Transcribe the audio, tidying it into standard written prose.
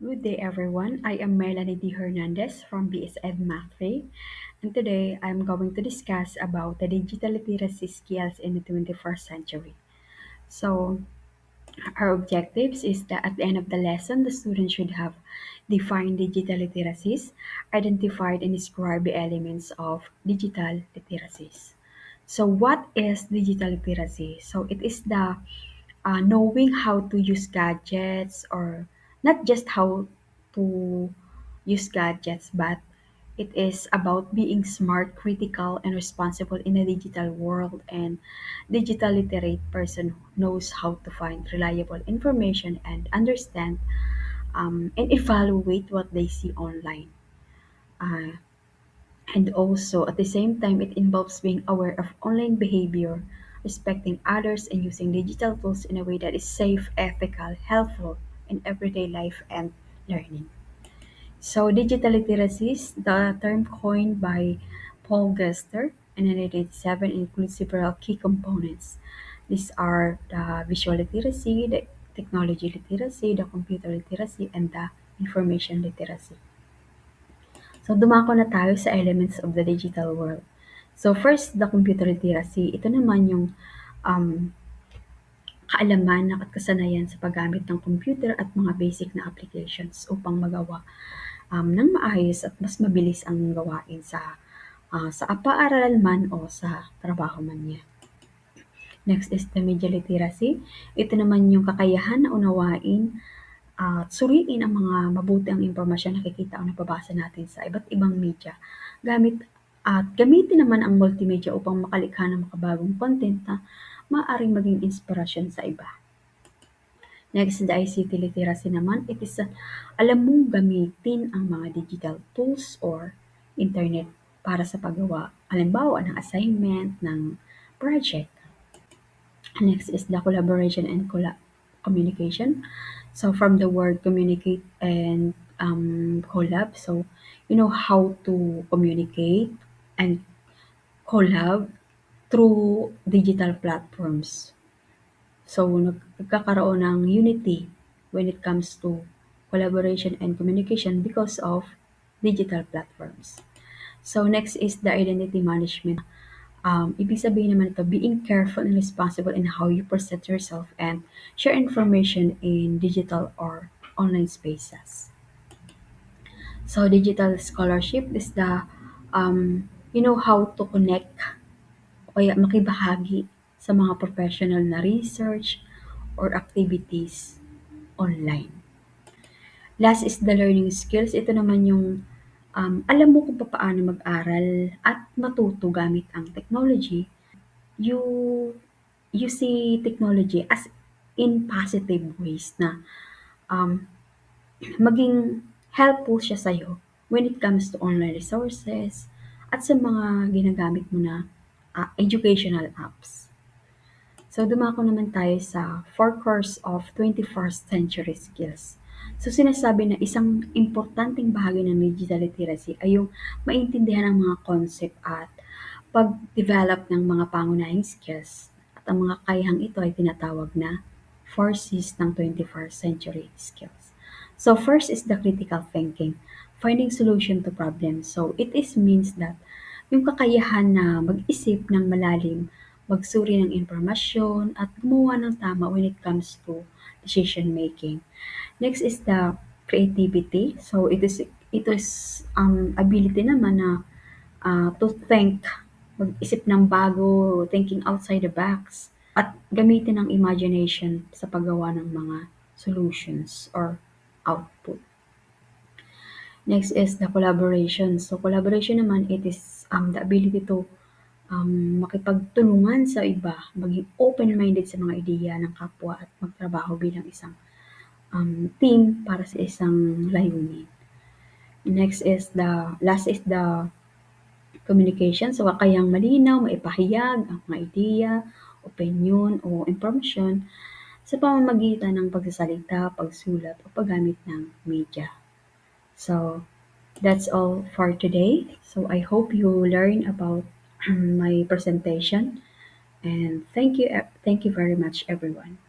Good day, everyone. I am Melanie D. Hernandez from BSED Math Way, and today I'm going to discuss about the digital literacy skills in the 21st century. So, our objectives is that at the end of the lesson, the student should have defined digital literacies, identified and described the elements of digital literacies. So, what is digital literacy? So, it is the knowing how to use gadgets, or not just how to use gadgets, but it is about being smart, critical, and responsible in a digital world. And digital literate person who knows how to find reliable information and understand and evaluate what they see online. Uh, and also, at the same time, it involves being aware of online behavior, respecting others, and using digital tools in a way that is safe, ethical, helpful in everyday life and learning. So, digital literacies, the term coined by Paul Gester in 1987, includes several key components. These are the visual literacy, the technology literacy, the computer literacy, and the information literacy. So, dumako na tayo sa elements of the digital world. So, first, the computer literacy. Ito naman yung um, kaalaman at kasanayan sa paggamit ng computer at mga basic na applications upang magawa ng maayos at mas mabilis ang gawain sa paaralan man o sa trabaho man niya. Next is the media literacy. Ito naman yung kakayahan na unawain at suriin ang mga mabuti ang impormasyon na nakikita o nababasa natin sa iba't ibang media gamit at gamitin naman ang multimedia upang makalikha ng makabagong content na maaaring maging inspirasyon sa iba. Next, the ICT literacy naman, it is alam mong gamitin ang mga digital tools or internet para sa paggawa, halimbawa ng assignment, ng project. Next is the collaboration and communication. So from the word communicate and collab, so you know how to communicate and collab through digital platforms. So nagkakaroon ng unity when it comes to collaboration and communication because of digital platforms. So next is the identity management. Ibig sabihin naman ito, being careful and responsible in how you present yourself and share information in digital or online spaces. So digital scholarship is the you know how to connect o kaya makibahagi sa mga professional na research or activities online. Last is the learning skills. Ito naman yung alam mo kung paano mag-aral at matuto gamit ang technology. You see technology as in positive ways na um, maging helpful siya sa'yo when it comes to online resources at sa mga ginagamit mo na educational apps. So, dumako naman tayo sa 4 cores of 21st century skills. So, sinasabi na isang importanteng bahagi ng digital literacy ay yung maintindihan ng mga concept at pag-develop ng mga pangunahing skills. At ang mga kayahang ito ay tinatawag na 4 C's ng 21st century skills. So, first is the critical thinking, finding solution to problems. So, it is means that yung kakayahan na mag-isip ng malalim, magsuri ng impormasyon, at gumawa ng tama when it comes to decision making. Next is the creativity. So it is ability naman na to think, mag-isip ng bago, thinking outside the box, at gamitin ang imagination sa paggawa ng mga solutions or output. Next is the collaboration. So collaboration naman, it is the ability to makipagtulungan sa iba, maging open-minded sa mga ideya ng kapwa at magtrabaho bilang isang team para sa isang layunin. Last is the communication. So kakayahang malinaw, maipahayag ang mga ideya, opinyon o impormasyon sa pamamagitan ng pagsasalita, pagsulat o paggamit ng media. So that's all for today. So I hope you learn about my presentation, and thank you very much everyone.